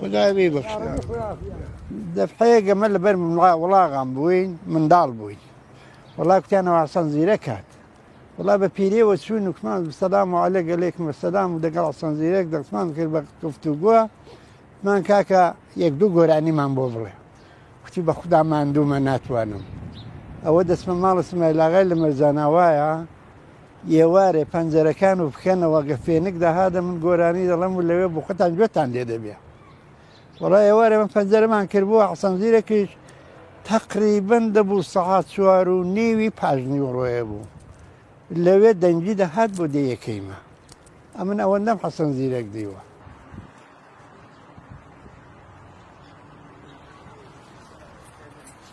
خدای ببخش دفعه قمل بر من ولاغم بوين من دال بوين والله كنت انا وعصان زيركات والله ببيري وتشون كمان السلام عليكم السلام ودق عصان زيرك دق كمان كير بكفتو جوا من كاكا يقدو قراني من بوبله كنت بخدا ما عندو منات وانم اود اسم مال اسمه لا غير مرزانوايا يواري بنزر كانوا بكنا واقفينك ده هذا من قراني ده لم ولا بوقت عن جوت عندي ده بيا والله يواري من بنزر ما كربوه عصام زيركيش تقريبا دبو ساعات شوارو نيوي باجني ورويبو اللي دنجي ده هاد بودي كيما امن اول نم حسن زيرك ديوا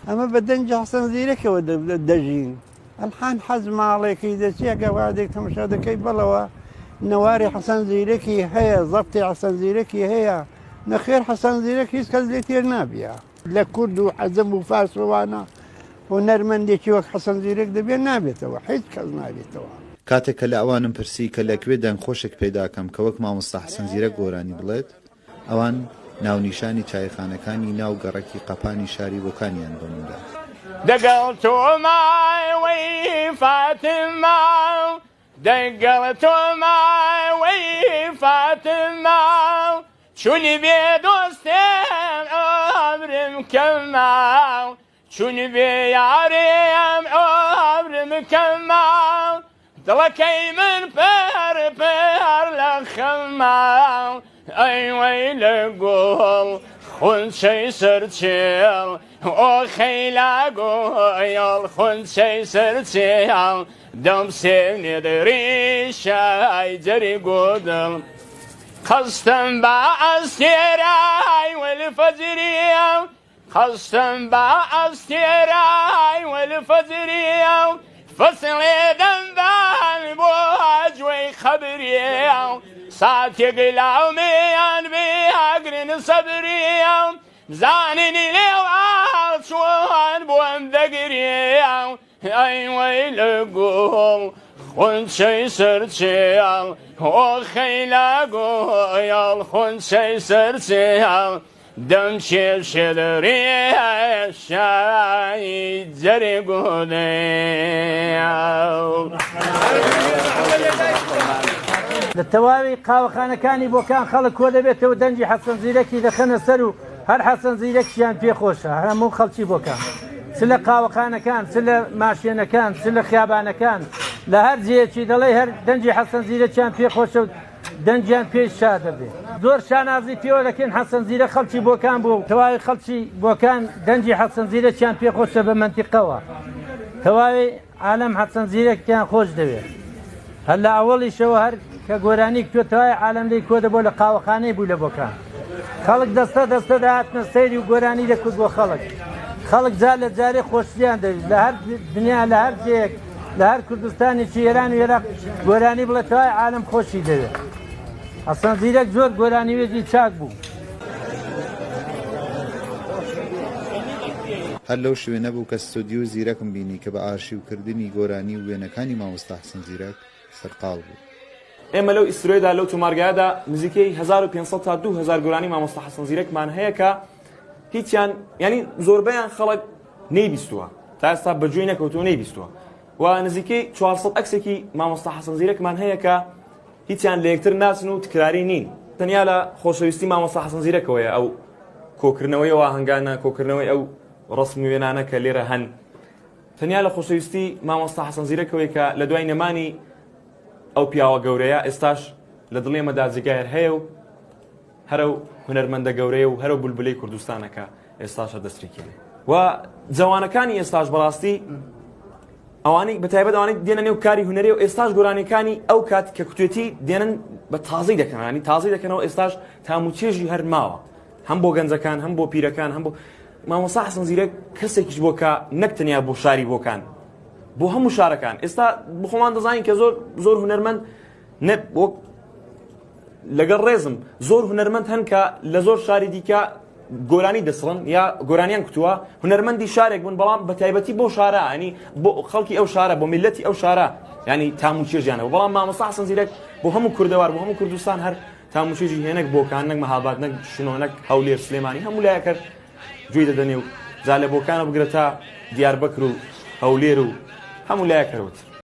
اما بدنجي حسن زيرك ودجين الحان حزم عليك اذا شيء قواعدك تمشي كيف بلوا نواري حسن زيركي هي ضبطي حسن زيركي هي نخير حسن زيركي كزلتي نابيا لكرد وحزم وفارس وانا ونرمندي شي وقت حسن زيرك دبي نابيته حيت كز نابيته کاتێک کە لە ئەوانم پرسی کە لەکوێ دەنگ خۆشێک پەیداکەم کە وەک مامۆستا حەسەن زیرەک گۆرانی بڵێت ئەوان ناونیشانی چایخانەکانی ناو گەڕەکی قەپانی شاری بۆکانیان بۆمدا دەگەڵ تۆمای وەی فاتما دەگەڵ تۆمای وەی فاتما چونی بێ دۆستێم عەمرم کەما چونی بێ یارێم عەمرم کەما دڵەکەی من پەر پەر لە خەما ئەی وەی لە گۆڵ خونچەی سەرچێڵ ئۆ خەیلا گۆیڵ خونچەی سەرچێڵ دەم سێنێ دەریشای جەری گۆدڵ خەستم بە ئەستێرای وەلفەجریە خەستم بە ئەستێرای وەلفەجریە فەسڵێ دەمدان بۆ جوێی خەبریە ساتێک لاومێیان بێهاگرن سەبریە زانینی لێو ئاچوان بۆم دەگریە ئەی وەی لە گۆڵ خونچەی سەرچێڵ ئۆ خەیلا گۆیڵ خونچەی سەرچێڵ دەم چێشێ دەڕێشایی جەری گۆدەیە لە تەواوی قاوەخانەکانی بۆکان خەڵک کۆ دەبێتەوە دەنجی حەسەن زیرەکی دەخەنە سەر و هەر حەسەن زیرەکیان پێخۆشە هەموو خەڵکی بۆکان چ لە قاوەخانەکان چ لە ماشێنەکان چ لە خیابانەکان لە هەر جێیەکی دەڵێ هەر دەنجی حەسەن زیرەکیان پێخۆشە و دەنجیان پێش شا دەبێت زۆر شانازی پێوە دەکەن حەسەن زیرە خەڵکی بۆکان بوو تەواوی خەڵکی بۆکان دەنجی حەسەن زیرەکیان پێخۆشە بە مەنتیقەوە تەواوی عالەم حەسەن زیرەکیان خۆش دەوێت هەر لە ئەوەڵیشەوە هەر کە گۆرانی کتۆتەوای عالەم لی کۆ دەبۆ لە قاوەخانەی بوو لە بۆکان خەڵک دەستە دەستە داهاتنە سەیری و گۆرانی دەکرد بۆ خەڵک جار لە جارێ خۆشیان دەوێت لە هەر دنیا لە هەر جێیەک لە هەر کوردستانێکی ئێران و عێراق گۆرانی بڵێت تەواوی عالەم خۆشی دەوێت حەسەن زیرەک زۆر گۆرانی وێژی چاک بوو هەر لەو شوێنە بوو کە ستۆدیۆ زیرەکم بینی کە بە ئارشیوکردنی گۆرانی و وێنەکانی مامۆستا حەسەن زیرەک سەرقاڵ بوو ئێمە لەو ئیسترۆیدا لەو تۆمارگایەدا نزیکەی 1500 تا 2000 گۆرانی مامۆستا حەسەن زیرەکمان هەیە کە هیچیان ینی زۆربەیان خەڵک نەیبیستووە تا ئێستا بەگوێی نەکەوتووە نەیبیستووە و نزیکەی 400 ئەکسێکی مامۆستا حەسەن زیرەکمان هەیە کە هیچیان لە یەکتر ناچن و تکراری نین تەنیا لە خۆشەویستی مامۆستا حەسەن زیرەکەوەیە ئەو کۆکردنەوەیەوە هەنگانە کۆکردنەوەی ئەو ڕسم و وێنانە کە لێرە هەن تەنیا لە خۆشەویستی مامۆستا حەسەن زیرەکەوەی کە لە دوای نەمانی ئەو پیاوە گەورەیە ئێستاش لە دڵێمەدا جگایەر هەیە و هەرە هونەرمەندە گەورەیە و هەرە بولبولەی کوردستانەکە ئێستاشە دەستێکی لێ و جوانەکانی ئێستاش بەڕاستی ئەوانەی بەتایبەت ئەوانەی دێنە نێو کاری هونەری و ئێستاش گۆرانیەکانی ئەو کات کە کوتوێتی دێنن بە تازەی دەکەن تازەی دەکەنەوە ئێستاش تاموچێژی هەر ماوە هەم بۆ گەنجەکان هەم بۆ پیرەکان هەم بۆ مامۆستا حەسەن زیرەک کەسێکیش بۆ کە نەک تەنیا بۆ شاری بۆکان بۆ هەموو شارەکان ئێستا بخۆمان دەزانین کە زۆر هونەرمەند لەگەڵ ڕێزم زۆر هونەرمەند هەن کە لە زۆر شاری دیکە گۆرانی دەسڵن یا گۆرانیان کتووە هونەرمەندی شارێک بوون بەڵام بە تایبەتی بۆ شارە ینی بۆ خەڵکی ئەو شارە بۆ میلەتی ئەو شارە ینی تاموچێژیانەوە بەڵام مامۆستا حەسەن زیرەک بۆ هەموو کوردەوار بۆ هەموو کوردستان هەر تاموشێژی هێنێک بۆکان نەک مەهاباد نەک شنۆنەک هەولێر سلێمانی هەموو لایە کرد گوێی دەدەنێ و زالێ بۆکانە بگرە تا دیاربەکر و هەولێر و هەموو لایە کەرەوە